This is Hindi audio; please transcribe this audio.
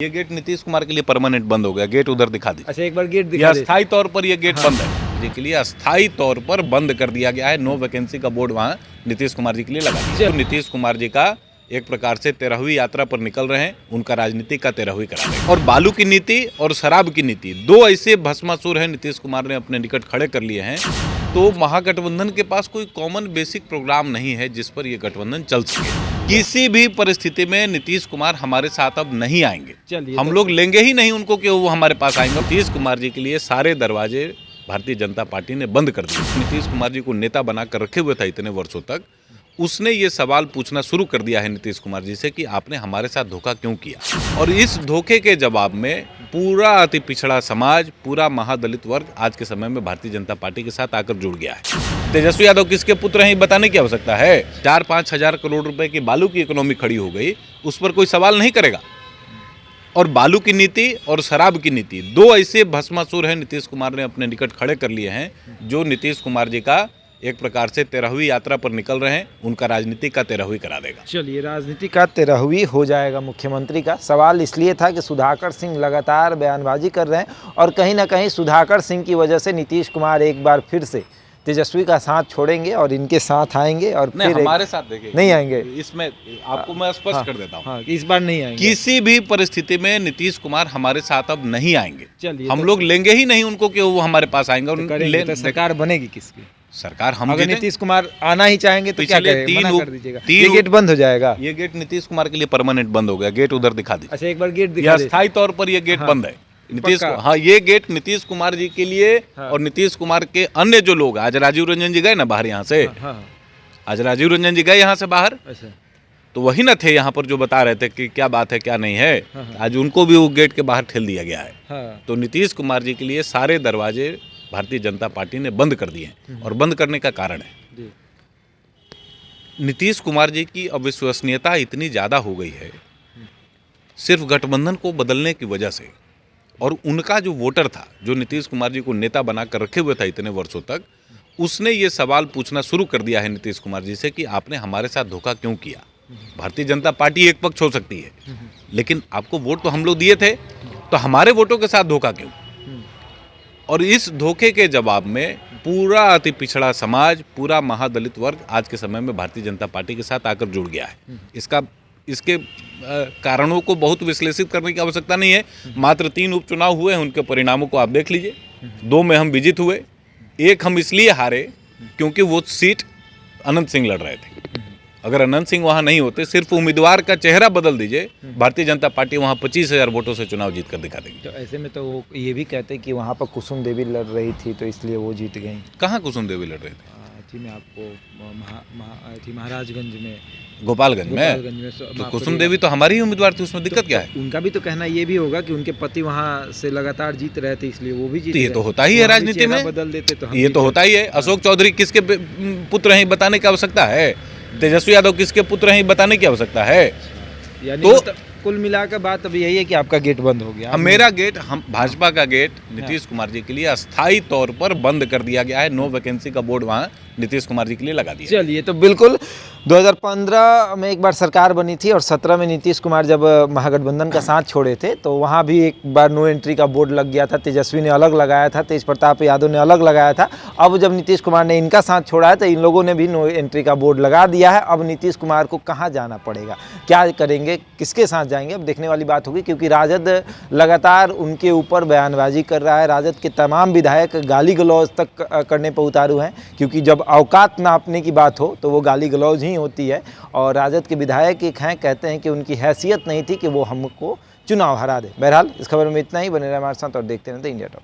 ये गेट नीतीश कुमार के लिए परमानेंट बंद हो गया। गेट उधर दिखा दी। अच्छा, एक बार गेट दिखा दे। अस्थायी तौर पर ये गेट बंद है जी के लिए अस्थायी तौर पर बंद कर दिया गया है। नो वैकेंसी का बोर्ड वहाँ नीतीश कुमार जी के लिए लगा दिया। तो नीतीश कुमार जी का एक प्रकार से 13वीं यात्रा पर निकल रहे हैं। उनका राजनीति का 13वीं करा रहे हैं। और बालू की नीति और शराब की नीति, दो ऐसे भस्मासुर हैं नीतीश कुमार ने अपने निकट खड़े कर लिए हैं। तो महागठबंधन के पास कोई कॉमन बेसिक प्रोग्राम नहीं है जिस पर यह गठबंधन चल सके। किसी भी परिस्थिति में नीतीश कुमार हमारे साथ अब नहीं आएंगे। हम लोग लेंगे ही नहीं उनको कि वो हमारे पास आएंगे। नीतीश कुमार जी के लिए सारे दरवाजे भारतीय जनता पार्टी ने बंद कर दिए। नीतीश कुमार जी को नेता बनाकर रखे हुए था इतने वर्षों तक। उसने ये सवाल पूछना शुरू कर दिया है नीतीश कुमार जी से कि आपने हमारे साथ धोखा क्यों किया। और इस धोखे के जवाब में पूरा अति पिछड़ा समाज, पूरा महादलित वर्ग आज के समय में भारतीय जनता पार्टी के साथ आकर जुड़ गया है। तेजस्वी यादव किसके पुत्र हैं बताने की आवश्यकता है। 4-5 हजार करोड़ रुपए की बालू की इकोनॉमी खड़ी हो गई, उस पर कोई सवाल नहीं करेगा। और बालू की नीति और शराब की नीति, दो ऐसे भस्मासुर हैं नीतीश कुमार ने अपने निकट खड़े कर लिए हैं जो नीतीश कुमार जी का एक प्रकार से 13वीं यात्रा पर निकल रहे हैं। उनका राजनीति का 13वीं करा देगा। चलिए, राजनीति का 13वीं हो जाएगा मुख्यमंत्री का। सवाल इसलिए था कि सुधाकर सिंह लगातार बयानबाजी कर रहे हैं और कहीं ना कहीं सुधाकर सिंह की वजह से नीतीश कुमार एक बार फिर से तेजस्वी का साथ छोड़ेंगे और इनके साथ आएंगे। और नहीं, फिर हमारे साथ देखिए नहीं आएंगे। इसमें आपको मैं स्पष्ट कर देता हूँ, इस बार नहीं आएंगे। किसी भी परिस्थिति में नीतीश कुमार हमारे साथ अब नहीं आएंगे। चलिए, हम लोग लेंगे ही नहीं उनको कि वो हमारे पास आएंगे। और तो सरकार बनेगी किसकी? सरकार हम अगर नीतीश कुमार आना ही चाहेंगे तो क्या करेंगे? मना कर दीजिएगा। ये गेट बंद हो जाएगा। ये गेट नीतीश कुमार के लिए परमानेंट बंद हो गया। गेट उधर दिखा दी। अच्छा, एक बार गेट दिखा दे। अस्थायी तौर पर ये गेट बंद है नीतीश को। ये गेट नीतीश कुमार जी के लिए और नीतीश कुमार के अन्य जो लोग, आज राजीव रंजन जी गए ना बाहर यहाँ से। आज राजीव रंजन जी गए यहाँ से बाहर। तो वही ना थे यहाँ पर जो बता रहे थे कि क्या बात है क्या नहीं है। आज उनको भी वो गेट के बाहर ठेल दिया गया है। तो नीतीश कुमार जी के लिए सारे दरवाजे भारतीय जनता पार्टी ने बंद कर दिए हैं। और बंद करने का कारण है नीतीश कुमार जी की अविश्वसनीयता इतनी ज़्यादा हो गई है सिर्फ गठबंधन को बदलने की वजह से। और उनका जो वोटर था, जो नीतीश कुमार जी को नेता बनाकर रखे हुए था इतने वर्षों तक, उसने ये सवाल पूछना शुरू कर दिया है नीतीश कुमार जी से कि आपने हमारे साथ धोखा क्यों किया। भारतीय जनता पार्टी एक पक्ष हो सकती है, लेकिन आपको वोट तो हम लोग दिए थे, तो हमारे वोटों के साथ धोखा क्यों। और इस धोखे के जवाब में पूरा अति पिछड़ा समाज, पूरा महादलित वर्ग आज के समय में भारतीय जनता पार्टी के साथ आकर जुड़ गया है। इसके कारणों को बहुत विश्लेषित करने की आवश्यकता नहीं है। मात्र 3 उपचुनाव हुए हैं, उनके परिणामों को आप देख लीजिए। 2 में हम विजित हुए, 1 हम इसलिए हारे क्योंकि वो सीट अनंत सिंह लड़ रहे थे। अगर अनंत सिंह वहाँ नहीं होते, सिर्फ उम्मीदवार का चेहरा बदल दीजिए, भारतीय जनता पार्टी वहाँ 25,000 वोटों से चुनाव जीत कर दिखा देगी। तो ऐसे में तो वो ये भी कहते हैं कि वहाँ पर कुसुम देवी लड़ रही थी तो इसलिए वो जीत गई। कहाँ कुसुम देवी लड़ रहे थे? मैं आपको महाराजगंज में, गोपालगंज में तो कुसुम देवी तो हमारी ही उम्मीदवार थी। उसमें दिक्कत क्या है? उनका भी तो कहना ये भी होगा कि उनके पति वहाँ से लगातार जीत रहे थे इसलिए वो भी जीत। ये तो होता ही है राजनीति में, बदल देते तो ये तो होता ही है। अशोक चौधरी किसके पुत्र हैं बताने की आवश्यकता है। तेजस्वी यादव किसके पुत्र हैं बताने की आवश्यकता है। तो कुल मिलाकर बात अब यही है कि आपका गेट बंद हो गया। मेरा गेट, हम भाजपा का गेट नीतीश कुमार जी के लिए अस्थायी तौर पर बंद कर दिया गया है। नो वैकेंसी का बोर्ड वहाँ नीतीश कुमार जी के लिए लगा दिया। चलिए, तो बिल्कुल 2015 में एक बार सरकार बनी थी और 17 में नीतीश कुमार जब महागठबंधन का साथ छोड़े थे तो वहाँ भी एक बार नो एंट्री का बोर्ड लग गया था। तेजस्वी ने अलग लगाया था, तेज प्रताप यादव ने अलग लगाया था। अब जब नीतीश कुमार ने इनका साथ छोड़ा है तो इन लोगों ने भी नो एंट्री का बोर्ड लगा दिया है। अब नीतीश कुमार को कहाँ जाना पड़ेगा, क्या करेंगे, किसके साथ जाएंगे, अब देखने वाली बात होगी। क्योंकि राजद लगातार उनके ऊपर बयानबाजी कर रहा है। राजद के तमाम विधायक गाली गलौज तक करने पर उतारू हैं, क्योंकि जब औकात नापने की बात हो तो वो गाली गलौज ही होती है। और राजद के विधायक एक हैं, कहते हैं कि उनकी हैसियत नहीं थी कि वो हमको चुनाव हरा दे। बहरहाल इस खबर में इतना ही। बने रहे हमारे साथ और देखते रहते इंडिया टॉप।